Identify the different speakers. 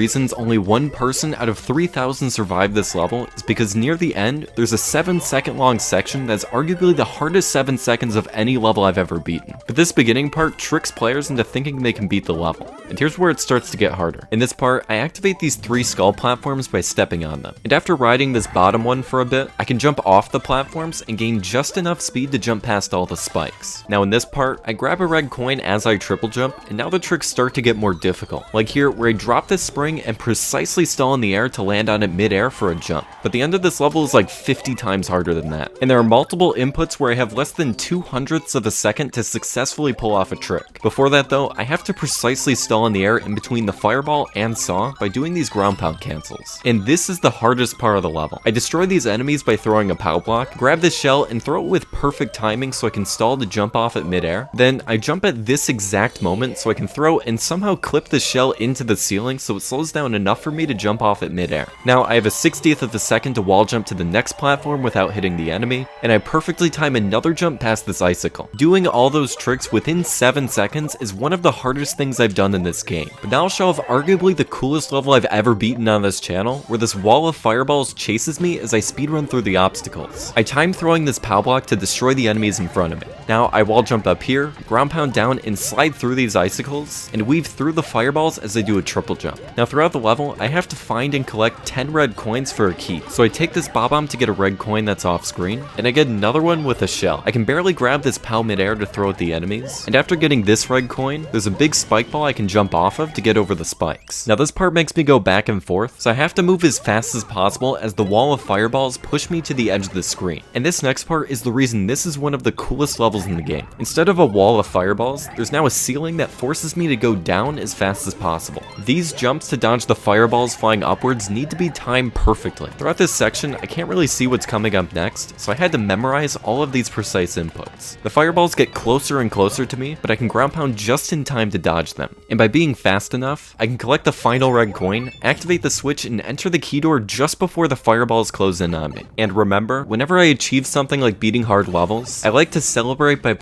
Speaker 1: reasons only one person out of 3,000 survived this level is because near the end, there's a 7-second long section that's arguably the hardest 7 seconds of any level I've ever beaten. But this beginning part tricks players into thinking they can beat the level, and here's where it starts to get harder. In this part, I activate these 3 skull platforms by stepping on them, and after riding this bottom one for a bit, I can jump off the platforms and gain just enough speed to jump past all the spikes. Now in this part, I grab a red coin as I triple jump, and now the tricks start to get more difficult, like here where I drop this spring and precisely stall in the air to land on it mid-air for a jump. But the end of this level is like 50 times harder than that. And there are multiple inputs where I have less than 2/100ths of a second to successfully pull off a trick. Before that though, I have to precisely stall in the air in between the fireball and saw by doing these ground pound cancels. And this is the hardest part of the level. I destroy these enemies by throwing a POW block, grab this shell and throw it with perfect timing so I can stall to jump off at mid-air. Then I jump at this exact moment so I can throw and somehow clip the shell into the ceiling so it slows down enough for me to jump off at mid-air. Now I have a 60th of a second to wall jump to the next platform without hitting the enemy, and I perfectly time another jump past this icicle. Doing all those tricks within 7 seconds is one of the hardest things I've done in this game. But now I'll show off arguably the coolest level I've ever beaten on this channel, where this wall of fireballs chases me as I speedrun through the obstacles. I time throwing this POW block to destroy the enemies in front of me. Now I wall jump up here, ground pound down and slide through these icicles, and weave through the fireballs as I do a triple jump. Now throughout the level, I have to find and collect 10 red coins for a key. So I take this Bob-omb to get a red coin that's off screen, and I get another one with a shell. I can barely grab this POW mid-air to throw at the enemies, and after getting this red coin, there's a big spike ball I can jump off of to get over the spikes. Now this part makes me go back and forth, so I have to move as fast as possible as the wall of fireballs push me to the edge of the screen. And this next part is the reason this is one of the coolest levels in the game. Instead of a wall of fireballs, there's now a ceiling that forces me to go down as fast as possible. These jumps to dodge the fireballs flying upwards need to be timed perfectly. Throughout this section, I can't really see what's coming up next, so I had to memorize all of these precise inputs. The fireballs get closer and closer to me, but I can ground pound just in time to dodge them. And by being fast enough, I can collect the final red coin, activate the switch, and enter the key door just before the fireballs close in on me. And remember, whenever I achieve something like beating hard levels, I like to celebrate by